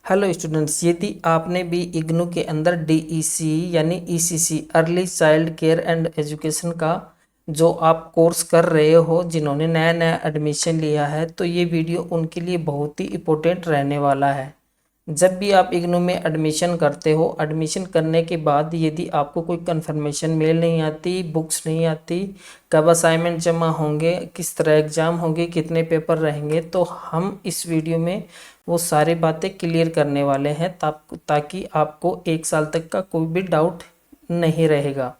Hello students, यदि आपने भी इग्नू के अंदर डीईसी यानी ECC early child care and education का जो आप कोर्स कर रहे हो, जिन्होंने नया नया एडमिशन लिया है, तो ये वीडियो उनके लिए बहुत ही इम्पोर्टेंट रहने वाला है। जब भी आप इग्नू में एडमिशन करते हो, एडमिशन करने के बाद यदि आपको कोई कंफर्मेशन मेल नहीं आती, बुक्स नहीं आती, कब असाइनमेंट जमा होंगे, किस तरह एग्ज़ाम होंगे, कितने पेपर रहेंगे, तो हम इस वीडियो में वो सारी बातें क्लियर करने वाले हैं ताकि आपको 1 साल तक का कोई भी डाउट नहीं रहेगा।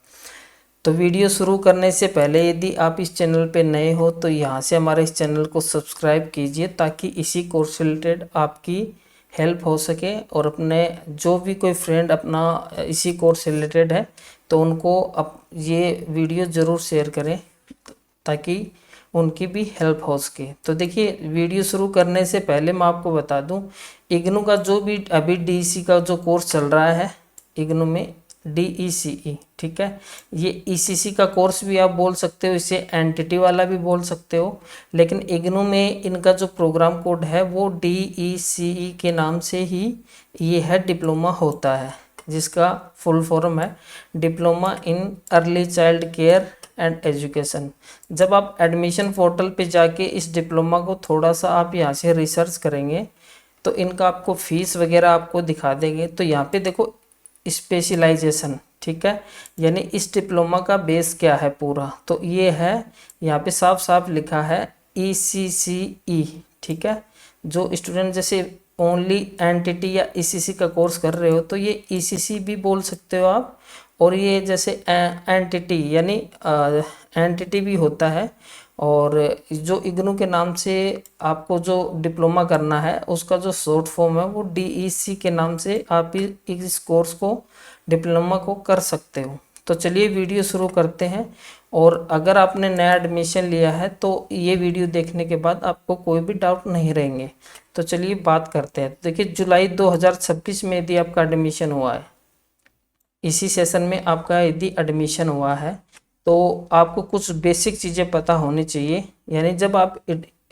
तो वीडियो शुरू करने से पहले यदि आप इस चैनल पे नए हो तो यहाँ से हमारे इस चैनल को सब्सक्राइब कीजिए ताकि इसी कोर्स से रिलेटेड आपकी हेल्प हो सके, और अपने जो भी कोई फ्रेंड अपना इसी कोर्स से रिलेटेड है तो उनको ये वीडियो ज़रूर शेयर करें ताकि उनकी भी हेल्प हो सके। तो देखिए, वीडियो शुरू करने से पहले मैं आपको बता दूं, इग्नू का जो भी अभी डीईसी का जो कोर्स चल रहा है इग्नू में, डीईसीई, ठीक है, ये ईसीसी का कोर्स भी आप बोल सकते हो, इसे एंटिटी वाला भी बोल सकते हो, लेकिन इग्नू में इनका जो प्रोग्राम कोड है वो डीईसीई के नाम से ही ये है, डिप्लोमा होता है, जिसका फुल फॉर्म है diploma in early child care and education. जब आप एडमिशन पोर्टल पे जाके इस डिप्लोमा को थोड़ा सा आप यहाँ से रिसर्च करेंगे तो इनका आपको फीस वगैरह आपको दिखा देंगे। तो यहाँ पे देखो स्पेशलाइजेशन, ठीक है, यानी इस डिप्लोमा का बेस क्या है पूरा, तो ये है, यहाँ पे साफ साफ लिखा है ECCE, ठीक है। जो स्टूडेंट जैसे ओनली एंटिटी या ECC का कोर्स कर रहे हो तो ये ECC भी बोल सकते हो आप, और ये जैसे एंटिटी यानी एंटिटी भी होता है। और जो इग्नू के नाम से आपको जो डिप्लोमा करना है उसका जो शॉर्ट फॉर्म है वो DEC के नाम से आप इस कोर्स को, डिप्लोमा को कर सकते हो। तो चलिए वीडियो शुरू करते हैं, और अगर आपने नया एडमिशन लिया है तो ये वीडियो देखने के बाद आपको कोई भी डाउट नहीं रहेंगे। तो चलिए बात करते हैं। देखिए, जुलाई 2026 में यदि आपका एडमिशन हुआ है, इसी सेशन में आपका यदि एडमिशन हुआ है, तो आपको कुछ बेसिक चीज़ें पता होनी चाहिए। यानी जब आप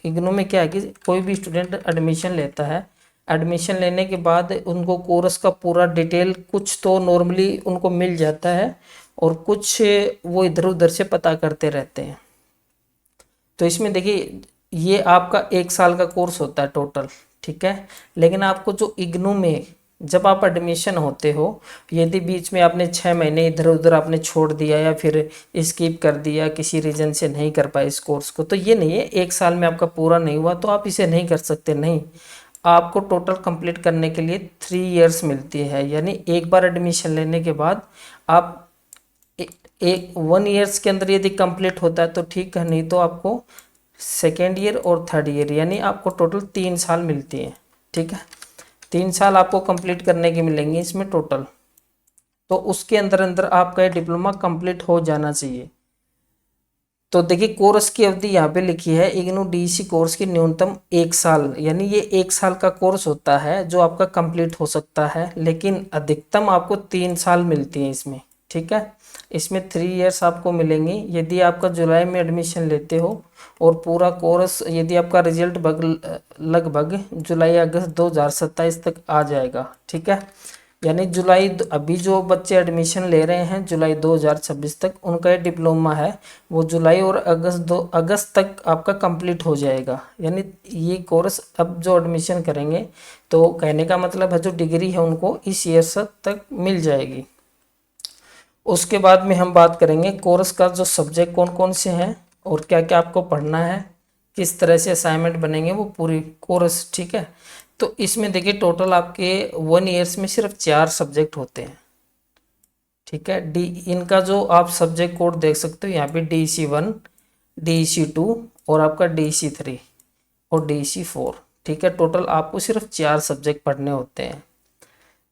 इग्नू में क्या है कि कोई भी स्टूडेंट एडमिशन लेता है, एडमिशन लेने के बाद उनको कोर्स का पूरा डिटेल कुछ तो नॉर्मली उनको मिल जाता है, और कुछ वो इधर उधर से पता करते रहते हैं। तो इसमें देखिए, ये आपका 1 साल का कोर्स होता है टोटल, ठीक है, लेकिन आपको जो इग्नू में जब आप एडमिशन होते हो, यदि बीच में आपने 6 महीने इधर उधर आपने छोड़ दिया या फिर स्किप कर दिया, किसी रीज़न से नहीं कर पाए इस कोर्स को, तो ये नहीं है 1 साल में आपका पूरा नहीं हुआ तो आप इसे नहीं कर सकते, नहीं। आपको टोटल कंप्लीट करने के लिए 3 इयर्स मिलती है। यानी एक बार एडमिशन लेने के बाद आप एक 1 इयर्स के अंदर यदि कंप्लीट होता है तो ठीक है, नहीं तो आपको सेकेंड ईयर और थर्ड ईयर यानी आपको टोटल 3 साल मिलती है, ठीक है। 3 साल आपको कंप्लीट करने की मिलेंगी इसमें टोटल। तो उसके अंदर अंदर आपका ये डिप्लोमा कंप्लीट हो जाना चाहिए। तो देखिए, कोर्स की अवधि यहाँ पे लिखी है, इग्नू डीईसी कोर्स की न्यूनतम 1 साल, यानी ये 1 साल का कोर्स होता है जो आपका कंप्लीट हो सकता है, लेकिन अधिकतम आपको 3 साल मिलती है इसमें, ठीक है। इसमें 3 इयर्स आपको मिलेंगी यदि आपका जुलाई में एडमिशन लेते हो, और पूरा कोर्स यदि आपका रिजल्ट लगभग जुलाई अगस्त 2027 तक आ जाएगा, ठीक है। यानी अभी जो बच्चे एडमिशन ले रहे हैं जुलाई 2026 तक, उनका ये डिप्लोमा है वो जुलाई और अगस्त तक आपका कंप्लीट हो जाएगा। यानी ये कोर्स अब जो एडमिशन करेंगे, तो कहने का मतलब है जो डिग्री है उनको इस ईयर तक मिल जाएगी। उसके बाद में हम बात करेंगे कोर्स का जो सब्जेक्ट कौन कौन से हैं और क्या क्या आपको पढ़ना है, किस तरह से असाइनमेंट बनेंगे, वो पूरी कोर्स, ठीक है। तो इसमें देखिए, टोटल आपके 1 इयर्स में सिर्फ 4 सब्जेक्ट होते हैं, ठीक है। इनका जो आप सब्जेक्ट कोड देख सकते हो यहाँ पे DEC1, DEC2 और आपका DEC3 और DEC4, ठीक है। टोटल आपको सिर्फ 4 सब्जेक्ट पढ़ने होते हैं,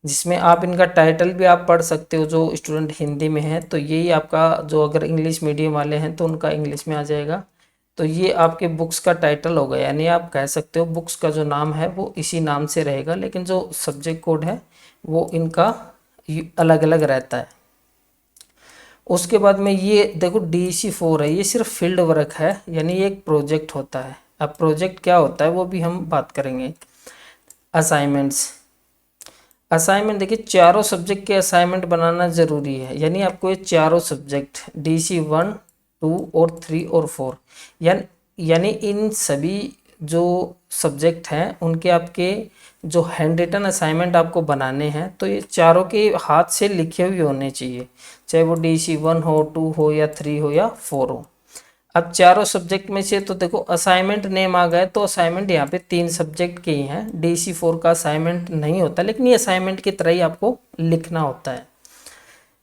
जिसमें आप इनका टाइटल भी आप पढ़ सकते हो। जो स्टूडेंट हिंदी में है तो यही आपका, जो अगर इंग्लिश मीडियम वाले हैं तो उनका इंग्लिश में आ जाएगा। तो ये आपके बुक्स का टाइटल होगा, यानी आप कह सकते हो बुक्स का जो नाम है वो इसी नाम से रहेगा, लेकिन जो सब्जेक्ट कोड है वो इनका अलग अलग रहता है। उसके बाद में ये देखो DEC4 है, ये सिर्फ फील्ड वर्क है, यानी ये एक प्रोजेक्ट होता है। अब प्रोजेक्ट क्या होता है वो भी हम बात करेंगे। असाइनमेंट्स, असाइनमेंट देखिए चारों सब्जेक्ट के असाइनमेंट बनाना ज़रूरी है, यानी आपको ये चारों सब्जेक्ट DC 1, 2 और 3 और 4 यानी इन सभी जो सब्जेक्ट हैं उनके आपके जो हैंड रिटन असाइनमेंट आपको बनाने हैं तो ये चारों के हाथ से लिखे हुए होने चाहिए, चाहे वो DC 1 हो, 2 हो या 3 हो या 4 हो। अब चारों सब्जेक्ट में से तो देखो असाइनमेंट नेम आ गए, तो असाइनमेंट यहाँ पे 3 सब्जेक्ट के ही हैं। DC 4 का असाइनमेंट नहीं होता, लेकिन ये असाइनमेंट की तरह ही आपको लिखना होता है।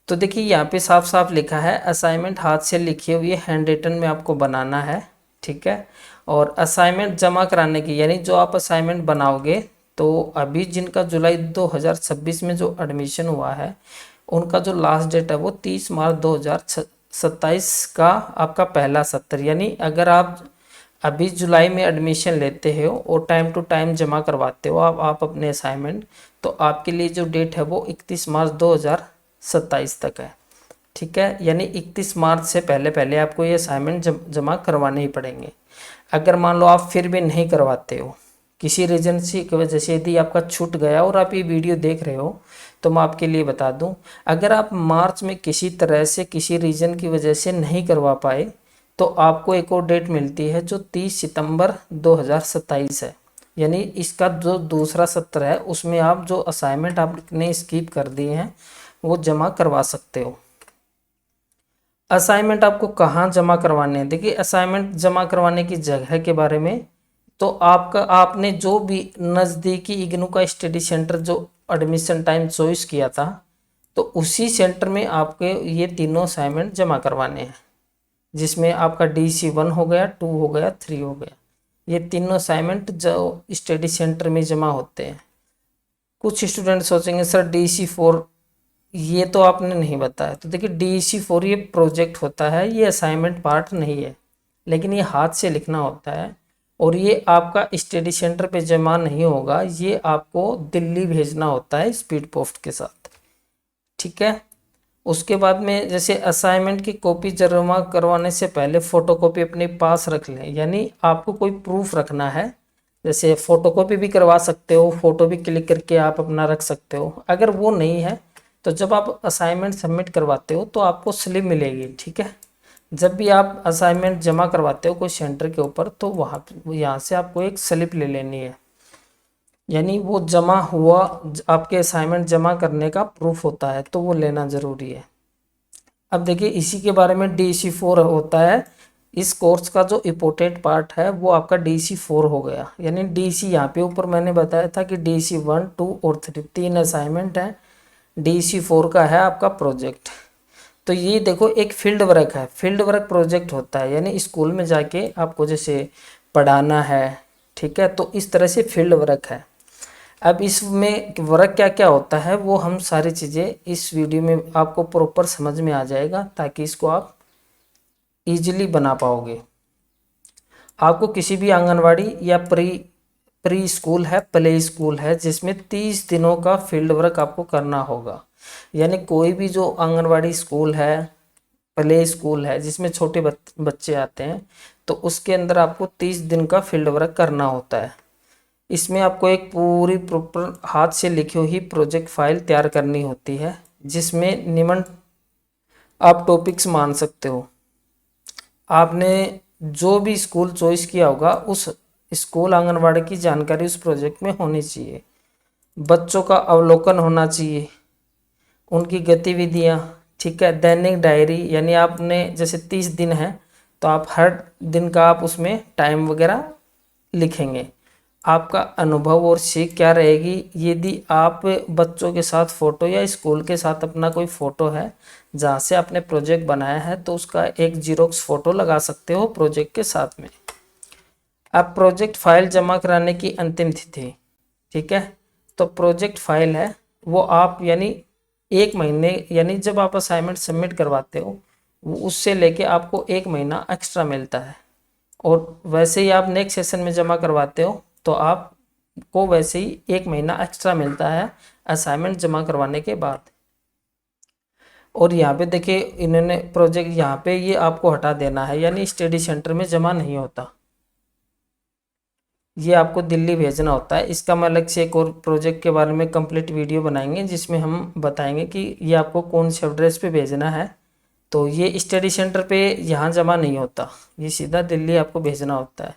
तो देखिए यहाँ पे साफ साफ लिखा है असाइनमेंट हाथ से लिखे हुए हैंड रिटन में आपको बनाना है, ठीक है। और असाइनमेंट जमा कराने की, यानी जो आप असाइनमेंट बनाओगे, तो अभी जिनका जुलाई 2026 में जो एडमिशन हुआ है उनका जो लास्ट डेट है वो 30 मार्च 2027 का आपका पहला सत्र, यानी अगर आप अभी जुलाई में एडमिशन लेते हो और टाइम टू टाइम जमा करवाते हो आप अपने असाइनमेंट, तो आपके लिए जो डेट है वो 31 मार्च 2027 तक है, ठीक है। यानी 31 मार्च से पहले पहले आपको ये असाइनमेंट जमा करवाने ही पड़ेंगे। अगर मान लो आप फिर भी नहीं करवाते हो किसी रीजन से की वजह से, यदि आपका छूट गया और आप ये वीडियो देख रहे हो, तो मैं आपके लिए बता दूं, अगर आप मार्च में किसी तरह से किसी रीजन की वजह से नहीं करवा पाए तो आपको एक और डेट मिलती है जो 30 सितंबर 2027 है। यानी इसका जो दूसरा सत्र है उसमें आप जो असाइनमेंट आपने स्किप कर दिए हैं वो जमा करवा सकते हो। असाइनमेंट आपको कहाँ जमा करवाने हैं, देखिए असाइनमेंट जमा करवाने की जगह के बारे में, तो आपने जो भी नज़दीकी इग्नू का स्टडी सेंटर जो एडमिशन टाइम चॉइस किया था, तो उसी सेंटर में आपके ये तीनों असाइनमेंट जमा करवाने हैं, जिसमें आपका DC 1 हो गया, 2 हो गया, 3 हो गया। ये तीनों असाइनमेंट जो स्टडी सेंटर में जमा होते हैं। कुछ स्टूडेंट सोचेंगे सर DC 4 ये तो आपने नहीं बताया, तो देखिए DC 4 ये प्रोजेक्ट होता है, ये असाइनमेंट पार्ट नहीं है, लेकिन ये हाथ से लिखना होता है और ये आपका स्टडी सेंटर पे जमा नहीं होगा, ये आपको दिल्ली भेजना होता है स्पीड पोस्ट के साथ, ठीक है। उसके बाद में जैसे असाइनमेंट की कॉपी जमा करवाने से पहले फ़ोटोकॉपी अपने पास रख लें, यानी आपको कोई प्रूफ रखना है, जैसे फ़ोटोकॉपी भी करवा सकते हो, फ़ोटो भी क्लिक करके आप अपना रख सकते हो। अगर वो नहीं है तो जब आप असाइनमेंट सबमिट करवाते हो तो आपको स्लिप मिलेगी, ठीक है। जब भी आप असाइनमेंट जमा करवाते हो कोई सेंटर के ऊपर, तो यहाँ से आपको एक स्लिप ले लेनी है, यानी वो जमा हुआ आपके असाइनमेंट जमा करने का प्रूफ होता है, तो वो लेना ज़रूरी है। अब देखिए इसी के बारे में DC 4 होता है, इस कोर्स का जो इम्पोर्टेंट पार्ट है वो आपका DC 4 हो गया। यानी DC यहाँ पे ऊपर मैंने बताया था कि DC 1, 2 और 3 तीन असाइनमेंट हैं, DC 4 का है आपका प्रोजेक्ट। तो ये देखो एक फील्ड वर्क है, फील्ड वर्क प्रोजेक्ट होता है, यानी स्कूल में जाके आपको जैसे पढ़ाना है, ठीक है, तो इस तरह से फील्ड वर्क है। अब इसमें वर्क क्या क्या होता है वो हम सारी चीज़ें इस वीडियो में आपको प्रॉपर समझ में आ जाएगा, ताकि इसको आप इजीली बना पाओगे। आपको किसी भी आंगनवाड़ी या प्री स्कूल है, प्ले स्कूल है, जिसमें 30 दिनों का फील्ड वर्क आपको करना होगा। यानी कोई भी जो आंगनवाड़ी स्कूल है, प्ले स्कूल है, जिसमें छोटे बच्चे आते हैं, तो उसके अंदर आपको 30 दिन का फील्ड वर्क करना होता है। इसमें आपको एक पूरी प्रॉपर हाथ से लिखी हुई प्रोजेक्ट फाइल तैयार करनी होती है, जिसमें निम्न आप टॉपिक्स मान सकते हो। आपने जो भी स्कूल चॉइस किया होगा उस स्कूल आंगनवाड़ी की जानकारी उस प्रोजेक्ट में होनी चाहिए। बच्चों का अवलोकन होना चाहिए, उनकी गतिविधियाँ, ठीक है। दैनिक डायरी, यानी आपने जैसे 30 दिन है तो आप हर दिन का आप उसमें टाइम वगैरह लिखेंगे। आपका अनुभव और सीख क्या रहेगी, यदि आप बच्चों के साथ फ़ोटो या स्कूल के साथ अपना कोई फ़ोटो है जहाँ से आपने प्रोजेक्ट बनाया है, तो उसका एक जीरोक्स फ़ोटो लगा सकते हो प्रोजेक्ट के साथ में। अब प्रोजेक्ट फाइल जमा कराने की अंतिम तिथि, ठीक है, तो प्रोजेक्ट फाइल है वो आप यानी 1 महीने, यानी जब आप असाइनमेंट सबमिट करवाते हो उससे लेके आपको 1 महीना एक्स्ट्रा मिलता है, और वैसे ही आप नेक्स्ट सेशन में जमा करवाते हो तो आपको वैसे ही 1 महीना एक्स्ट्रा मिलता है असाइनमेंट जमा करवाने के बाद। और यहाँ पे देखिए इन्होंने प्रोजेक्ट यहाँ पे ये आपको हटा देना है, यानी स्टडी सेंटर में जमा नहीं होता। ये आपको दिल्ली भेजना होता है। इसका मैं अलग से एक और प्रोजेक्ट के बारे में कंप्लीट वीडियो बनाएंगे जिसमें हम बताएंगे कि ये आपको कौन से एड्रेस पे भेजना है। तो ये स्टडी सेंटर पे यहाँ जमा नहीं होता, ये सीधा दिल्ली आपको भेजना होता है।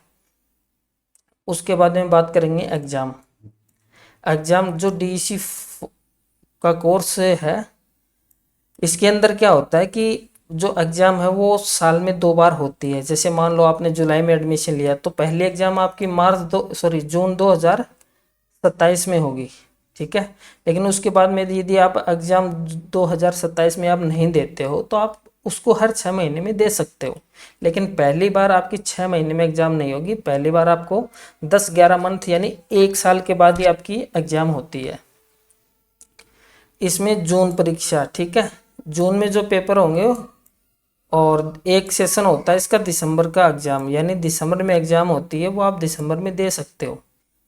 उसके बाद में बात करेंगे एग्ज़ाम। एग्ज़ाम जो डीईसी का कोर्स है, इसके अंदर क्या होता है कि जो एग्ज़ाम है वो साल में 2 बार होती है। जैसे मान लो आपने जुलाई में एडमिशन लिया तो पहली एग्ज़ाम आपकी जून 2027 में होगी, ठीक है। लेकिन उसके बाद में यदि आप एग्ज़ाम 2027 में आप नहीं देते हो तो आप उसको हर 6 महीने में दे सकते हो। लेकिन पहली बार आपकी 6 महीने में एग्ज़ाम नहीं होगी, पहली बार आपको 10-11 मंथ यानी 1 साल के बाद ही आपकी एग्ज़ाम होती है। इसमें जून परीक्षा, ठीक है, जून में जो पेपर होंगे, और एक सेशन होता है इसका दिसंबर का एग्ज़ाम, यानी दिसंबर में एग्ज़ाम होती है, वो आप दिसंबर में दे सकते हो।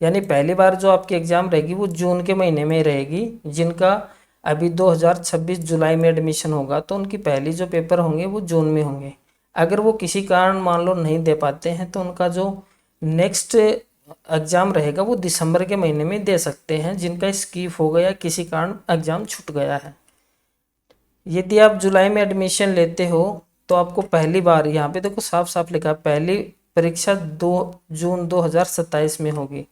यानी पहली बार जो आपकी एग्ज़ाम रहेगी वो जून के महीने में रहेगी। जिनका अभी 2026 जुलाई में एडमिशन होगा तो उनकी पहली जो पेपर होंगे वो जून में होंगे। अगर वो किसी कारण मान लो नहीं दे पाते हैं तो उनका जो नेक्स्ट एग्ज़ाम रहेगा वो दिसंबर के महीने में दे सकते हैं, जिनका स्किप हो गया, किसी कारण एग्ज़ाम छूट गया है। यदि आप जुलाई में एडमिशन लेते हो तो आपको पहली बार, यहाँ पे देखो साफ साफ लिखा है, पहली परीक्षा 2 जून 2027 में होगी।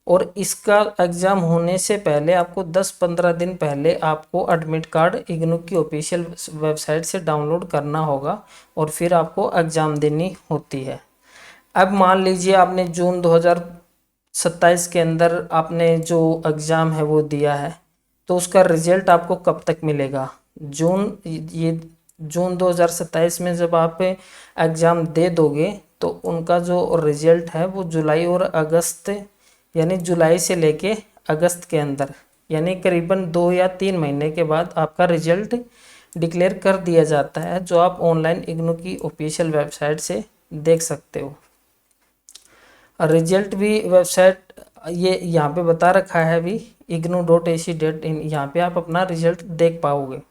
और इसका एग्ज़ाम होने से पहले आपको 10-15 दिन पहले आपको एडमिट कार्ड इग्नू की ऑफिशियल वेबसाइट से डाउनलोड करना होगा और फिर आपको एग्ज़ाम देनी होती है। अब मान लीजिए आपने जून 2027 के अंदर आपने जो एग्ज़ाम है वो दिया है, तो उसका रिजल्ट आपको कब तक मिलेगा? जून 2027 में जब आप एग्ज़ाम दे दोगे तो उनका जो रिजल्ट है वो जुलाई और अगस्त, यानी जुलाई से लेके अगस्त के अंदर, यानी करीबन 2 या 3 महीने के बाद आपका रिजल्ट डिक्लेयर कर दिया जाता है, जो आप ऑनलाइन इग्नू की ऑफिशियल वेबसाइट से देख सकते हो। रिजल्ट भी वेबसाइट ये यहाँ पे बता रखा है अभी ignou.ac.in, यहाँ पे आप अपना रिजल्ट देख पाओगे।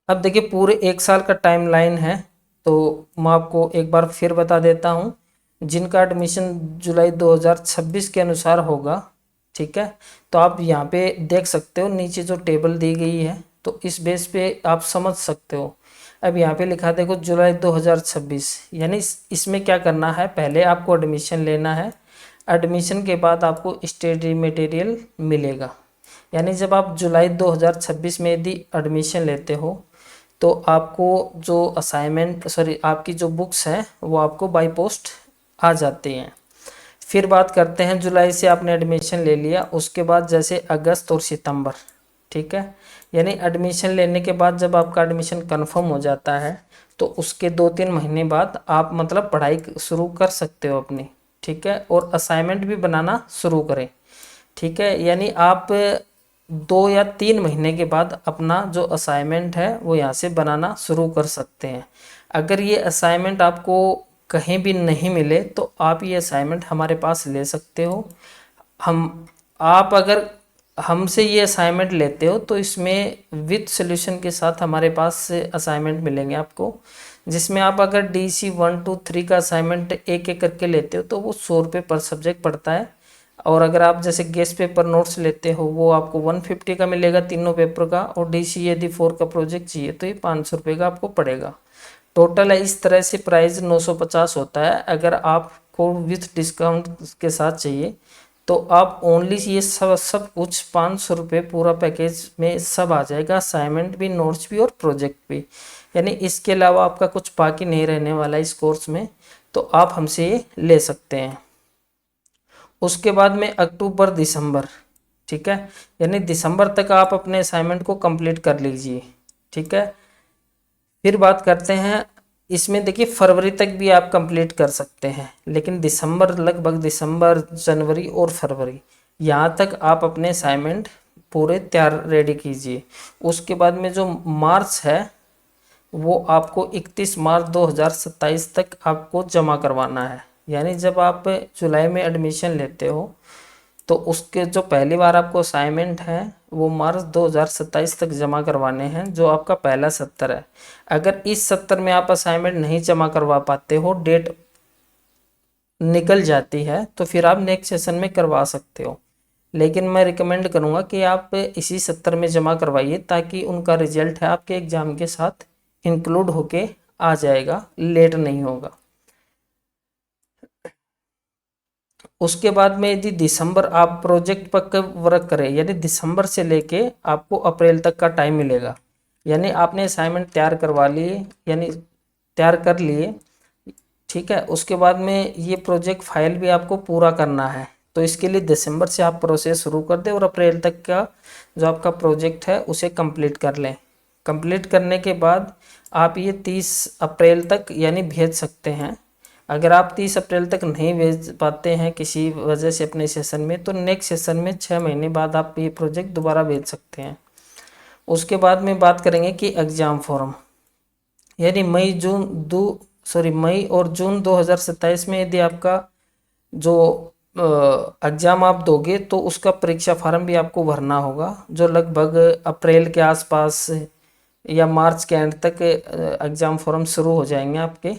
अब देखिए पूरे 1 साल का टाइमलाइन है, तो मैं आपको एक बार फिर बता देता हूँ। जिनका एडमिशन जुलाई 2026 के अनुसार होगा, ठीक है, तो आप यहाँ पे देख सकते हो नीचे जो टेबल दी गई है, तो इस बेस पे आप समझ सकते हो। अब यहाँ पे लिखा देखो जुलाई 2026, यानी इसमें क्या करना है, पहले आपको एडमिशन लेना है, एडमिशन के बाद आपको स्टडी मटेरियल मिलेगा। यानी जब आप जुलाई 2026 में यदि एडमिशन लेते हो तो आपको जो आपकी जो बुक्स हैं वो आपको बाय पोस्ट आ जाते हैं। फिर बात करते हैं, जुलाई से आपने एडमिशन ले लिया, उसके बाद जैसे अगस्त और सितंबर, ठीक है, यानी एडमिशन लेने के बाद जब आपका एडमिशन कंफर्म हो जाता है तो उसके 2-3 महीने बाद आप मतलब पढ़ाई शुरू कर सकते हो अपनी, ठीक है, और असाइनमेंट भी बनाना शुरू करें, ठीक है। यानी आप 2 या 3 महीने के बाद अपना जो असाइनमेंट है वो यहाँ से बनाना शुरू कर सकते हैं। अगर ये असाइनमेंट आपको कहीं भी नहीं मिले तो आप ये असाइनमेंट हमारे पास ले सकते हो। आप अगर हमसे ये असाइनमेंट लेते हो तो इसमें विद सॉल्यूशन के साथ हमारे पास असाइनमेंट मिलेंगे आपको, जिसमें आप अगर DC 1 2 3 का असाइनमेंट एक एक करके लेते हो तो वो 100 रुपये पर सब्जेक्ट पड़ता है। और अगर आप जैसे गेस्ट पेपर नोट्स लेते हो वो आपको 150 का मिलेगा तीनों पेपर का, और DC यदि 4 का प्रोजेक्ट चाहिए तो ये 500 रुपये का आपको पड़ेगा। टोटल है इस तरह से प्राइस 950 होता है। अगर आपको विथ डिस्काउंट के साथ चाहिए तो आप ओनली ये सब कुछ 500 रुपये पूरा पैकेज में सब आ जाएगा, असाइनमेंट भी, नोट्स भी और प्रोजेक्ट भी। यानी इसके अलावा आपका कुछ बाकी नहीं रहने वाला इस कोर्स में, तो आप हमसे ये ले सकते हैं। उसके बाद में अक्टूबर दिसंबर, ठीक है, यानी दिसंबर तक आप अपने असाइनमेंट को कंप्लीट कर लीजिए, ठीक है। फिर बात करते हैं, इसमें देखिए फरवरी तक भी आप कंप्लीट कर सकते हैं, लेकिन दिसंबर, लगभग दिसंबर, जनवरी और फरवरी, यहाँ तक आप अपने असाइनमेंट पूरे तैयार रेडी कीजिए। उसके बाद में जो मार्च है वो आपको 31 मार्च 2027 तक आपको जमा करवाना है। यानी जब आप जुलाई में एडमिशन लेते हो तो उसके जो पहली बार आपको असाइनमेंट है वो मार्च 2027 तक जमा करवाने हैं, जो आपका पहला सत्र है। अगर इस सत्र में आप असाइनमेंट नहीं जमा करवा पाते हो, डेट निकल जाती है तो फिर आप नेक्स्ट सेशन में करवा सकते हो, लेकिन मैं रिकमेंड करूँगा कि आप इसी 70 में जमा करवाइए, ताकि उनका रिजल्ट है आपके एग्ज़ाम के साथ इंक्लूड होके आ जाएगा, लेट नहीं होगा। उसके बाद में यदि दिसंबर आप प्रोजेक्ट पर वर्क करें, यानी दिसंबर से लेके आपको अप्रैल तक का टाइम मिलेगा, यानी आपने असाइनमेंट तैयार करवा लिए, यानी तैयार कर लिए, ठीक है। उसके बाद में ये प्रोजेक्ट फाइल भी आपको पूरा करना है, तो इसके लिए दिसंबर से आप प्रोसेस शुरू कर दें और अप्रैल तक का जो आपका प्रोजेक्ट है उसे कंप्लीट कर लें। कंप्लीट करने के बाद आप ये 30 अप्रैल तक यानी भेज सकते हैं। अगर आप 30 अप्रैल तक नहीं भेज पाते हैं किसी वजह से अपने सेशन में, तो नेक्स्ट सेशन में 6 महीने बाद आप ये प्रोजेक्ट दोबारा भेज सकते हैं। उसके बाद में बात करेंगे कि एग्ज़ाम फॉर्म, यानी मई और जून 2027 में यदि आपका जो एग्ज़ाम आप दोगे तो उसका परीक्षा फार्म भी आपको भरना होगा, जो लगभग अप्रैल के आसपास या मार्च के एंड तक एग्ज़ाम फॉर्म शुरू हो जाएंगे आपके।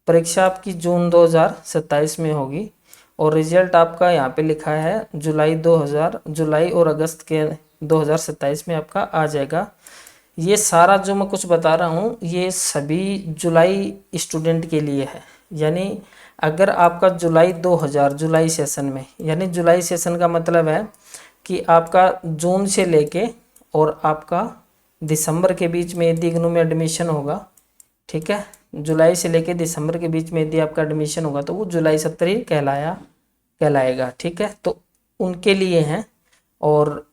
परीक्षा आपकी जून 2027 में होगी और रिजल्ट आपका यहाँ पे लिखा है जुलाई और अगस्त के 2027 में आपका आ जाएगा। ये सारा जो मैं कुछ बता रहा हूँ ये सभी जुलाई स्टूडेंट के लिए है, यानी अगर आपका जुलाई सेशन में, यानी जुलाई सेशन का मतलब है कि आपका जून से लेके और आपका दिसंबर के बीच में यदि इग्नू में एडमिशन होगा, ठीक है, जुलाई से लेके दिसंबर के बीच में यदि आपका एडमिशन होगा तो वो जुलाई 70 ही कहलाएगा, ठीक है। तो उनके लिए हैं। और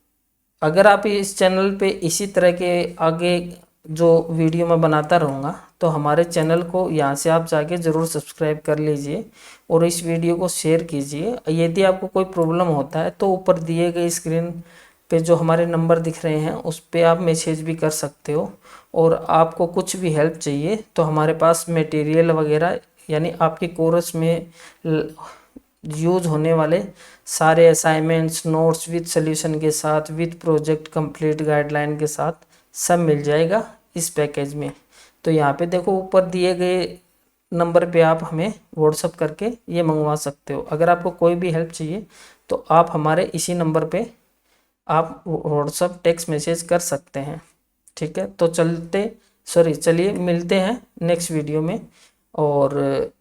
अगर आप इस चैनल पे इसी तरह के आगे जो वीडियो मैं बनाता रहूँगा तो हमारे चैनल को यहाँ से आप जाके ज़रूर सब्सक्राइब कर लीजिए और इस वीडियो को शेयर कीजिए। यदि आपको कोई प्रॉब्लम होता है तो ऊपर दिए गए स्क्रीन पे जो हमारे नंबर दिख रहे हैं उस पर आप मैसेज भी कर सकते हो। और आपको कुछ भी हेल्प चाहिए तो हमारे पास मटेरियल वगैरह, यानी आपके कोर्स में यूज होने वाले सारे असाइनमेंट्स, नोट्स विद सॉल्यूशन के साथ, विद प्रोजेक्ट कंप्लीट गाइडलाइन के साथ सब मिल जाएगा इस पैकेज में। तो यहाँ पे देखो ऊपर दिए गए नंबर पे आप हमें व्हाट्सअप करके ये मंगवा सकते हो। अगर आपको कोई भी हेल्प चाहिए तो आप हमारे इसी नंबर पे आप व्हाट्सअप टेक्स्ट मैसेज कर सकते हैं, ठीक है। तो चलिए मिलते हैं नेक्स्ट वीडियो में, और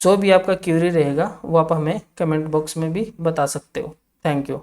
जो भी आपका क्यूरी रहेगा वो आप हमें कमेंट बॉक्स में भी बता सकते हो। Thank you.